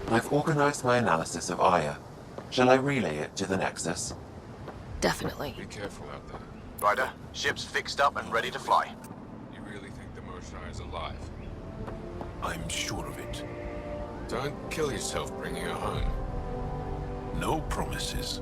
I've organized my analysis of Aya. Shall I relay it to the Nexus? Definitely. Be careful out there. Ryder, ship's fixed up and ready to fly. You really think the Moshae is alive? I'm sure of it. Don't kill yourself bringing her home. No promises.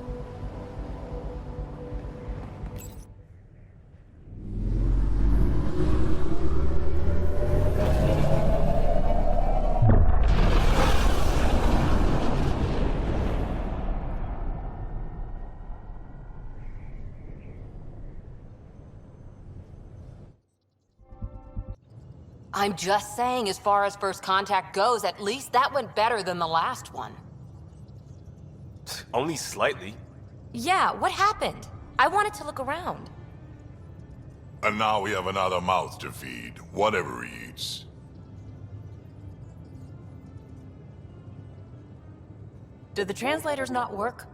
I'm just saying, as far as first contact goes, at least that went better than the last one. Only slightly. Yeah, what happened? I wanted to look around. And now we have another mouth to feed, whatever he eats. Did the translators not work?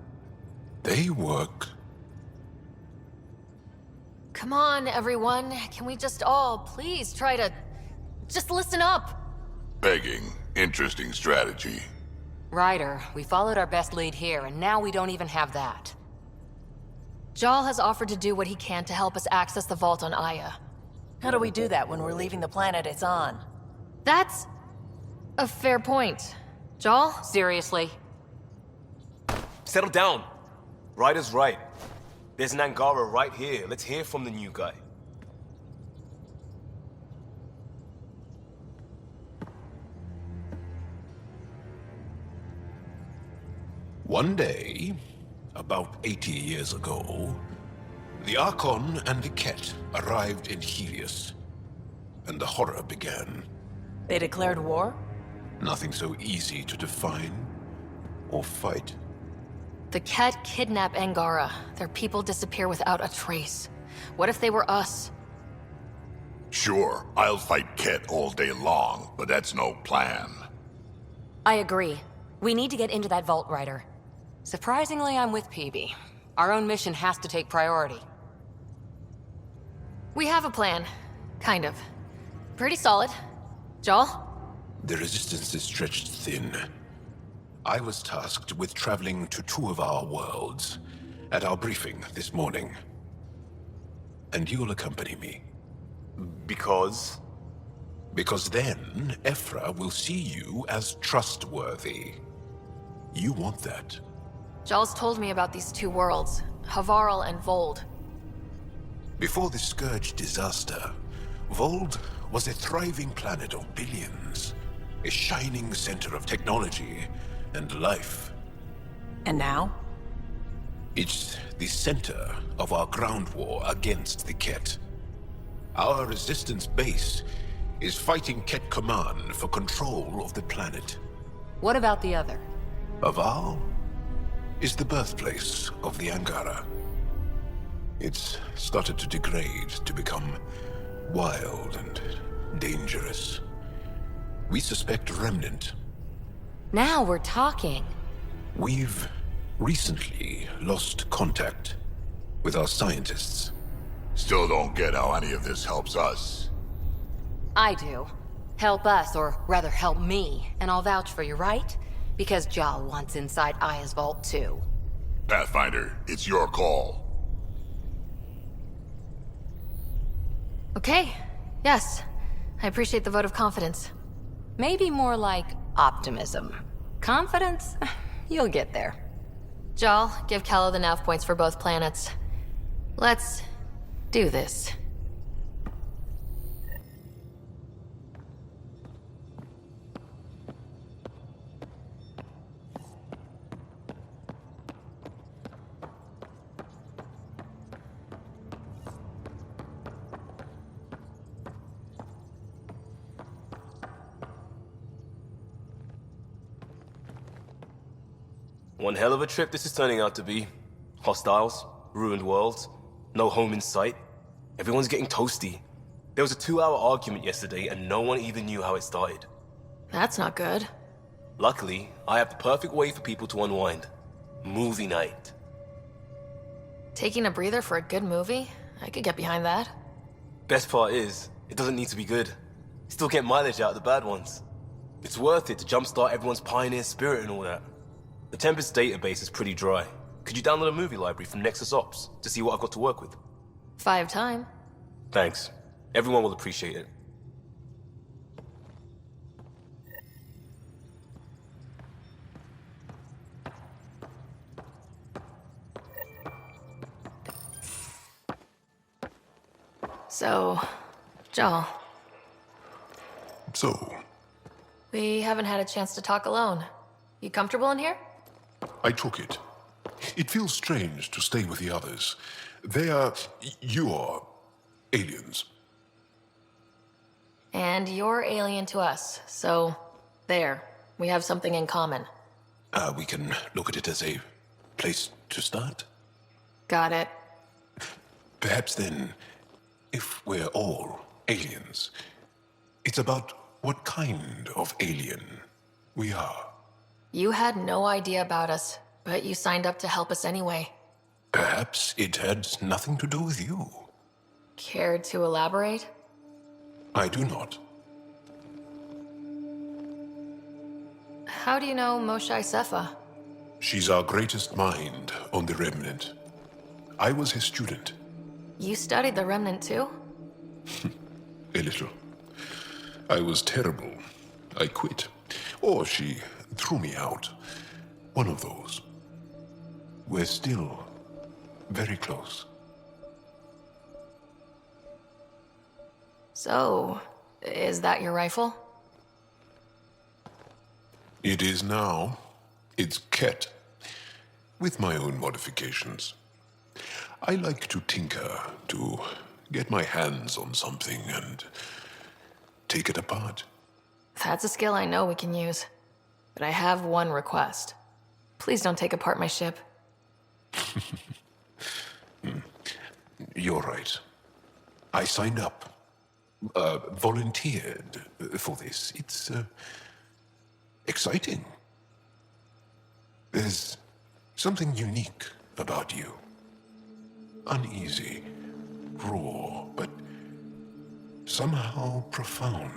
They work. Come on, everyone. Can we just all please try to just listen up? Begging. Interesting strategy. Ryder, we followed our best lead here, and now we don't even have that. Jal has offered to do what he can to help us access the vault on Aya. How do we do that when we're leaving the planet it's on? That's a fair point. Jal, seriously? Settle down. Ryder's right. There's an Angara right here. Let's hear from the new guy. One day, about 80 years ago, the Archon and the Ket arrived in Helios, and the horror began. They declared war? Nothing so easy to define or fight. The Ket kidnap Angara. Their people disappear without a trace. What if they were us? Sure, I'll fight Ket all day long, but that's no plan. I agree. We need to get into that vault, Ryder. Surprisingly, I'm with PB. Our own mission has to take priority. We have a plan. Kind of. Pretty solid. Jal? The resistance is stretched thin. I was tasked with traveling to two of our worlds at our briefing this morning. And you'll accompany me. Because? Because then, Ephra will see you as trustworthy. You want that. Jal's told me about these two worlds, Havarl and Vold. Before the Scourge disaster, Vold was a thriving planet of billions. A shining center of technology and life. And now? It's the center of our ground war against the Ket. Our resistance base is fighting Ket Command for control of the planet. What about the other? Havarl is the birthplace of the Angara. It's started to degrade, to become wild and dangerous. We suspect a remnant. Now we're talking. We've recently lost contact with our scientists. Still don't get how any of this helps us. I do. Help us, or rather help me, and I'll vouch for you, right? Because Jal wants inside Aya's vault too. Pathfinder, it's your call. Okay. Yes. I appreciate the vote of confidence. Maybe more like optimism. Confidence? You'll get there. Jal, give Callow the nav points for both planets. Let's do this. One hell of a trip this is turning out to be. Hostiles, ruined worlds, no home in sight. Everyone's getting toasty. There was a 2-hour argument yesterday and no one even knew how it started. That's not good. Luckily, I have the perfect way for people to unwind. Movie night. Taking a breather for a good movie? I could get behind that. Best part is, it doesn't need to be good. Still get mileage out of the bad ones. It's worth it to jumpstart everyone's pioneer spirit and all that. The Tempest database is pretty dry. Could you download a movie library from Nexus Ops to see what I've got to work with? 5 time. Thanks. Everyone will appreciate it. So, Joel, So, we haven't had a chance to talk alone. You comfortable in here? I took it. It feels strange to stay with the others. They are... you are... aliens. And you're alien to us, so there. We have something in common. We can look at it as a place to start. Got it. Perhaps then, if we're all aliens, it's about what kind of alien we are. You had no idea about us, but you signed up to help us anyway. Perhaps it had nothing to do with you. Care to elaborate? I do not. How do you know Moshae Sefa? She's our greatest mind on the Remnant. I was his student. You studied the Remnant too? A little. I was terrible. I quit. Or she threw me out. One of those. We're still very close. So, is that your rifle? It is now. It's Ket. With my own modifications. I like to tinker, to get my hands on something and take it apart. That's a skill I know we can use. But I have one request. Please don't take apart my ship. You're right. I signed up. Volunteered for this. It's exciting. There's something unique about you. Uneasy, raw, but somehow profound.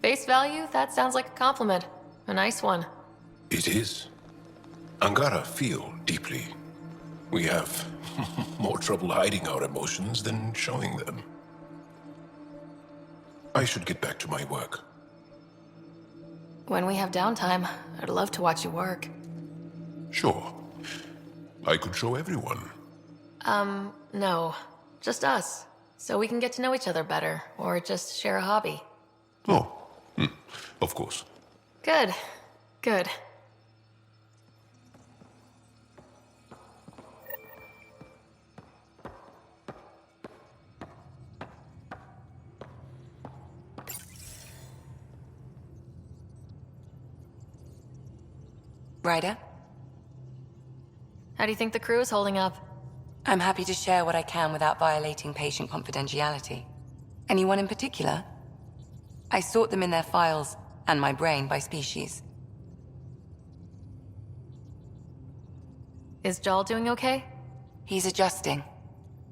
Face value? That sounds like a compliment. A nice one. It is. Angara feel deeply. We have more trouble hiding our emotions than showing them. I should get back to my work. When we have downtime, I'd love to watch you work. Sure. I could show everyone. No. Just us. So we can get to know each other better, or just share a hobby. Oh, of course. Good. Good. Ryder, How do you think the crew is holding up? I'm happy to share what I can without violating patient confidentiality. Anyone in particular? I sort them in their files, and my brain, by species. Is Joel doing okay? He's adjusting.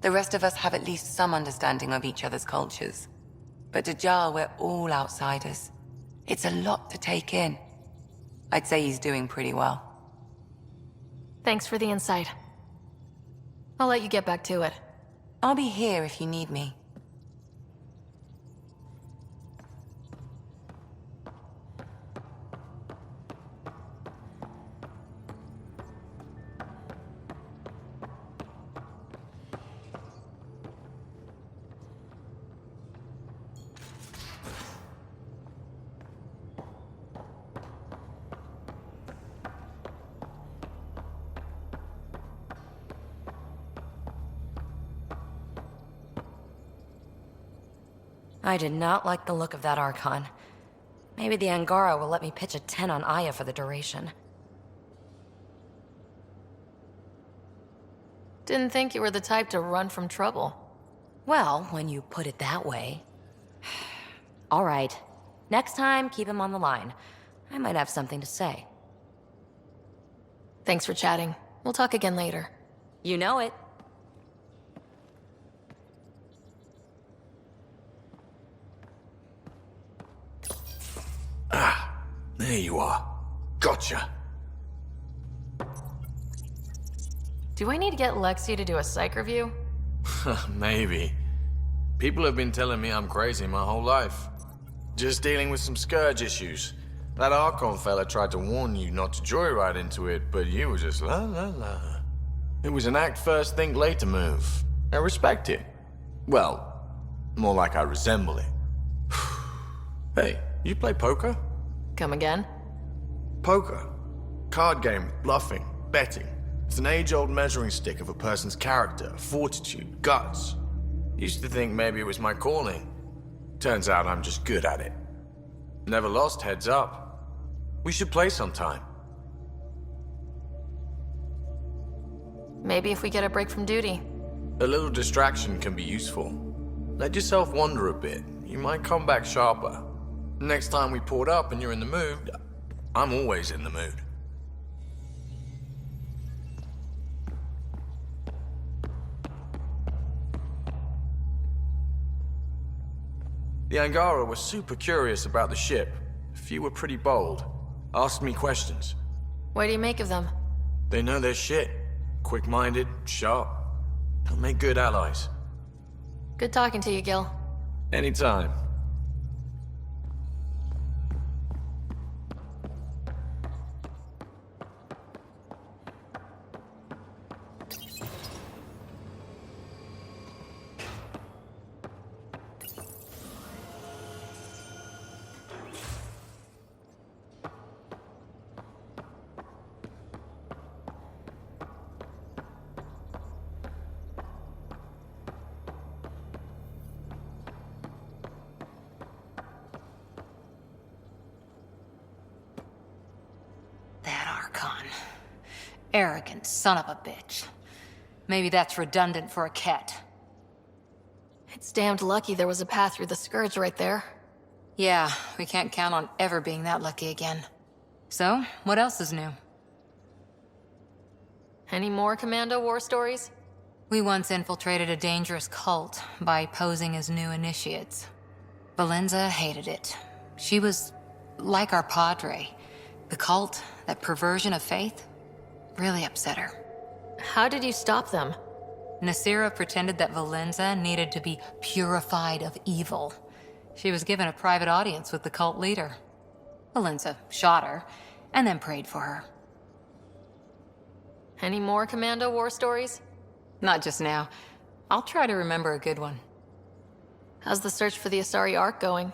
The rest of us have at least some understanding of each other's cultures. But to Jarl, we're all outsiders. It's a lot to take in. I'd say he's doing pretty well. Thanks for the insight. I'll let you get back to it. I'll be here if you need me. I did not like the look of that Archon. Maybe the Angara will let me pitch a 10 on Aya for the duration. Didn't think you were the type to run from trouble. Well, when you put it that way. All right. Next time, keep him on the line. I might have something to say. Thanks for chatting. We'll talk again later. You know it. There you are. Gotcha. Do I need to get Lexi to do a psych review? Maybe. People have been telling me I'm crazy my whole life. Just dealing with some scourge issues. That Archon fella tried to warn you not to joyride into it, but you were just la la la. It was an act first, think later move. I respect it. Well, more like I resemble it. Hey, you play poker? Come again? Poker. Card game, bluffing, betting. It's an age-old measuring stick of a person's character, fortitude, guts. Used to think maybe it was my calling. Turns out I'm just good at it. Never lost, heads up. We should play sometime. Maybe if we get a break from duty. A little distraction can be useful. Let yourself wander a bit. You might come back sharper. Next time we port up and you're in the mood, I'm always in the mood. The Angara were super curious about the ship. A few were pretty bold. Asked me questions. What do you make of them? They know their shit. Quick-minded, sharp. They'll make good allies. Good talking to you, Gil. Anytime. Arrogant son of a bitch. Maybe that's redundant for a cat. It's damned lucky there was a path through the Scourge right there. Yeah, we can't count on ever being that lucky again. So, what else is new? Any more Commando war stories? We once infiltrated a dangerous cult by posing as new initiates. Valenza hated it. She was like our padre. The cult, that perversion of faith, really upset her. How did you stop them? Nasira pretended that Valenza needed to be purified of evil. She was given a private audience with the cult leader. Valenza shot her, and then prayed for her. Any more Commando war stories? Not just now. I'll try to remember a good one. How's the search for the Asari Ark going?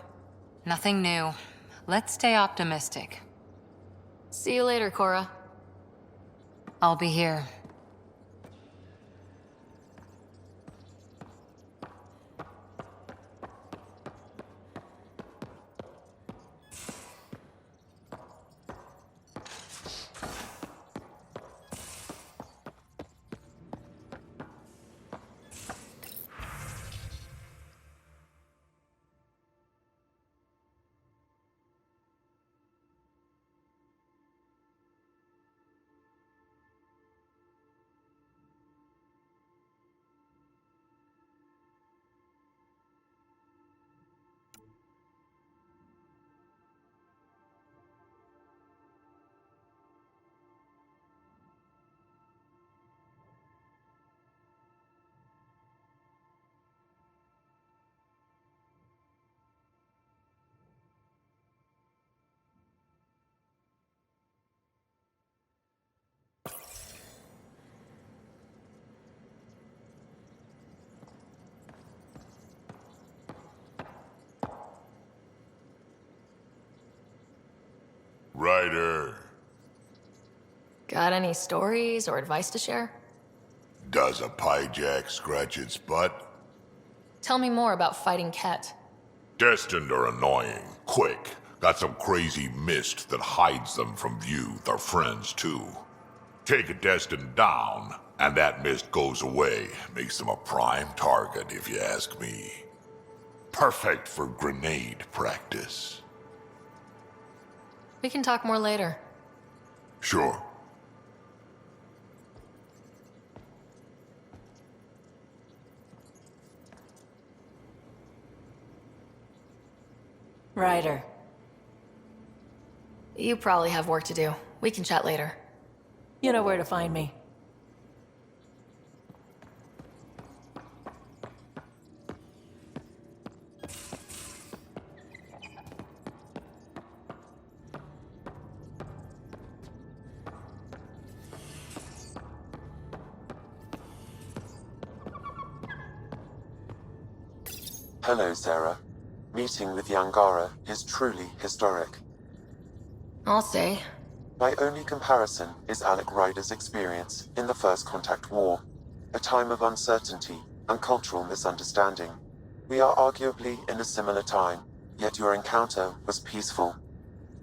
Nothing new. Let's stay optimistic. See you later, Cora. I'll be here. Ryder. Got any stories or advice to share? Does a pyjak scratch its butt? Tell me more about fighting Ket. Destined are annoying. Quick. Got some crazy mist that hides them from view. They're friends, too. Take a Destined down, and that mist goes away. Makes them a prime target, if you ask me. Perfect for grenade practice. We can talk more later. Sure. Ryder. You probably have work to do. We can chat later. You know where to find me. Hello, Sarah. Meeting with the Angara is truly historic. I'll say. My only comparison is Alec Ryder's experience in the First Contact War, a time of uncertainty and cultural misunderstanding. We are arguably in a similar time, yet your encounter was peaceful.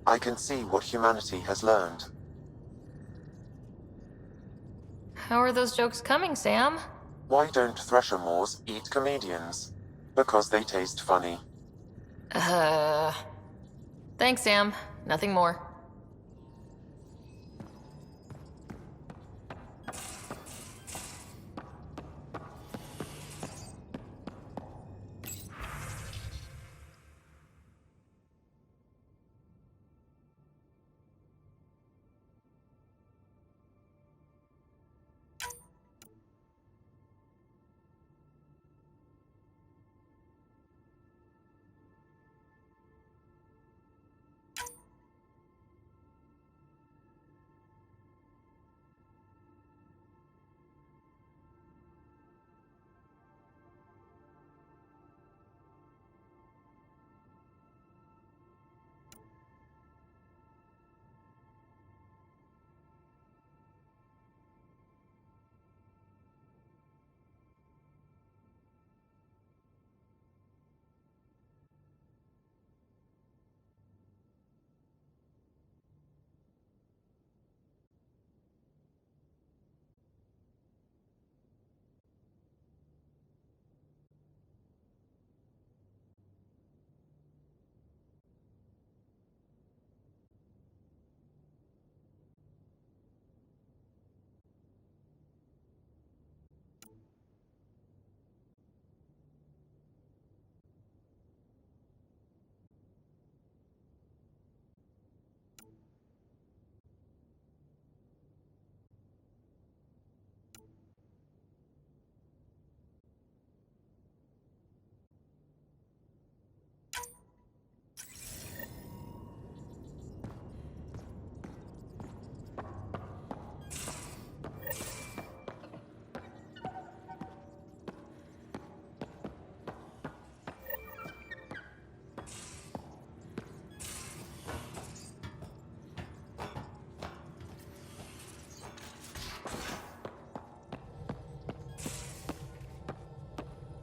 I can see what humanity has learned. How are those jokes coming, Sam? Why don't Thresher Moors eat comedians? Because they taste funny. Thanks, Sam. Nothing more.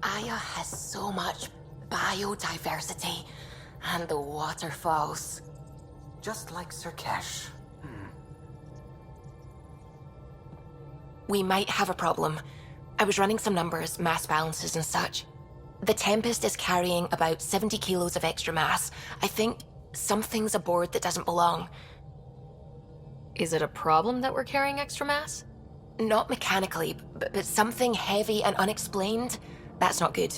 Aya has so much biodiversity and the waterfalls. Just like Sirkesh. We might have a problem. I was running some numbers, mass balances and such. The Tempest is carrying about 70 kilos of extra mass. I think something's aboard that doesn't belong. Is it a problem that we're carrying extra mass? Not mechanically, but something heavy and unexplained. That's not good.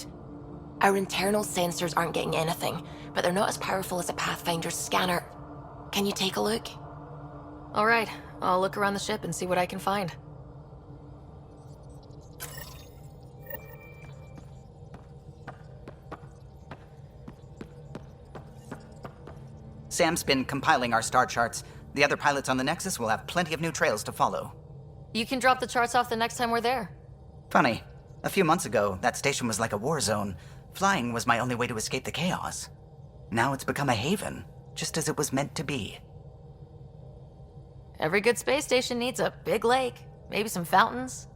Our internal sensors aren't getting anything, but they're not as powerful as a Pathfinder's scanner. Can you take a look? All right, I'll look around the ship and see what I can find. Sam's been compiling our star charts. The other pilots on the Nexus will have plenty of new trails to follow. You can drop the charts off the next time we're there. Funny. A few months ago, that station was like a war zone. Flying was my only way to escape the chaos. Now it's become a haven, just as it was meant to be. Every good space station needs a big lake, maybe some fountains.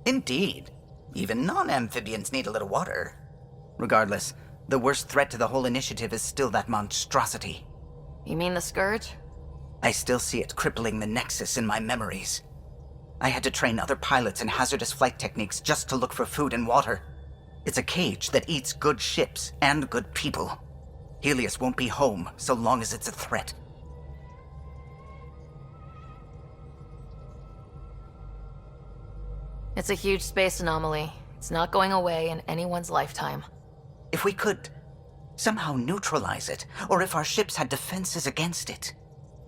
Indeed. Even non-amphibians need a little water. Regardless, the worst threat to the whole initiative is still that monstrosity. You mean the Scourge? I still see it crippling the Nexus in my memories. I had to train other pilots in hazardous flight techniques just to look for food and water. It's a cage that eats good ships and good people. Helios won't be home so long as it's a threat. It's a huge space anomaly. It's not going away in anyone's lifetime. If we could somehow neutralize it, or if our ships had defenses against it.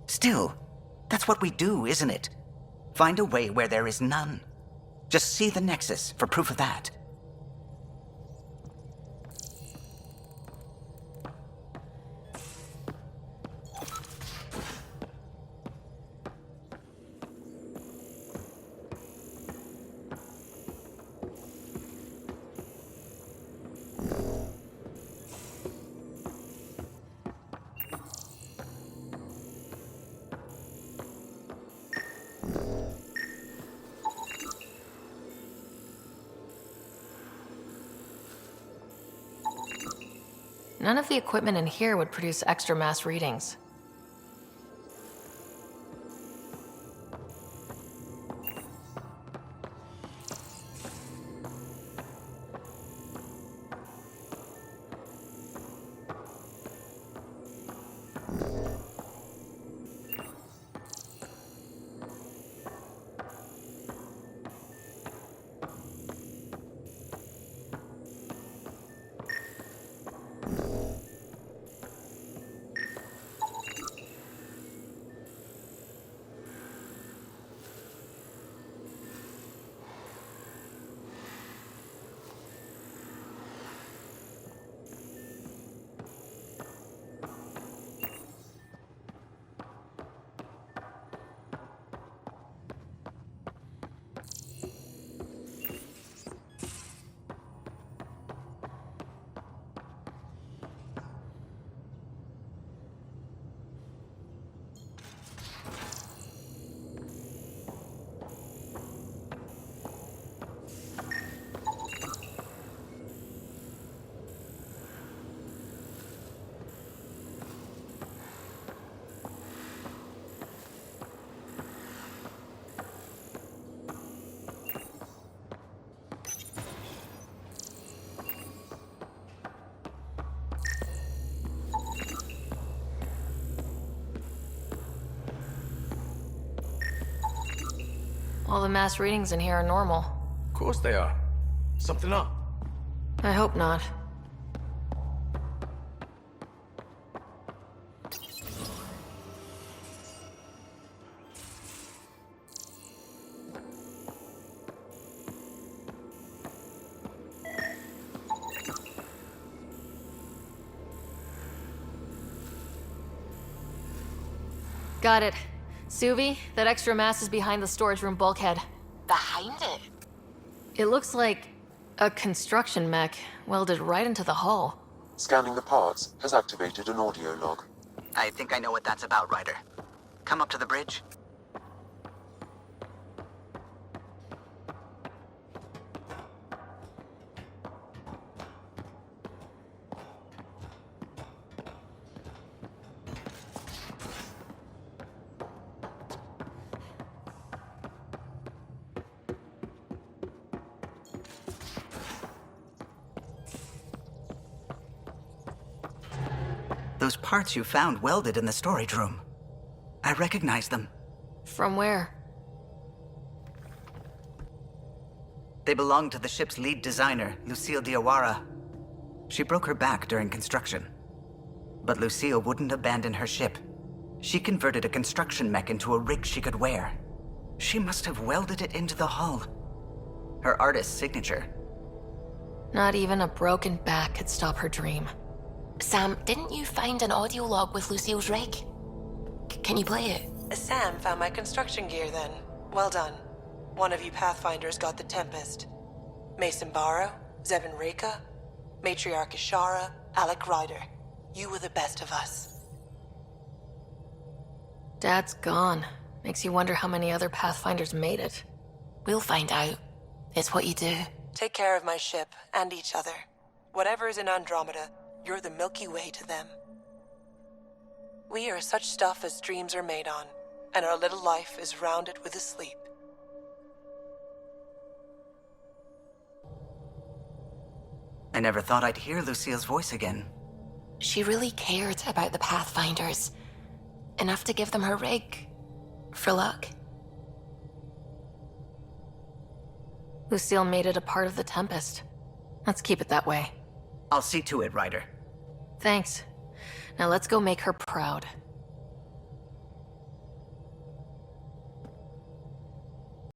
Still, that's what we do, isn't it? Find a way where there is none. Just see the Nexus for proof of that. None of the equipment in here would produce extra mass readings. All the mass readings in here are normal. Of course they are. Something up. I hope not. Got it. Suvi, that extra mass is behind the storage room bulkhead. Behind it? It looks like a construction mech welded right into the hull. Scanning the parts has activated an audio log. I think I know what that's about, Ryder. Come up to the bridge. Those parts you found welded in the storage room. I recognize them. From where? They belong to the ship's lead designer, Lucille Diawara. She broke her back during construction. But Lucille wouldn't abandon her ship. She converted a construction mech into a rig she could wear. She must have welded it into the hull. Her artist's signature. Not even a broken back could stop her dream. Sam, didn't you find an audio log with Lucille's rig? Can you play it? Sam found my construction gear then. Well done. One of you Pathfinders got the Tempest. Mason Barrow, Zevin Reka, Matriarch Ishara, Alec Ryder. You were the best of us. Dad's gone. Makes you wonder how many other Pathfinders made it. We'll find out. It's what you do. Take care of my ship and each other. Whatever is in Andromeda, you're the Milky Way to them. We are such stuff as dreams are made on, and our little life is rounded with a sleep. I never thought I'd hear Lucille's voice again. She really cared about the Pathfinders. Enough to give them her rig. For luck. Lucille made it a part of the Tempest. Let's keep it that way. I'll see to it, Ryder. Thanks. Now let's go make her proud.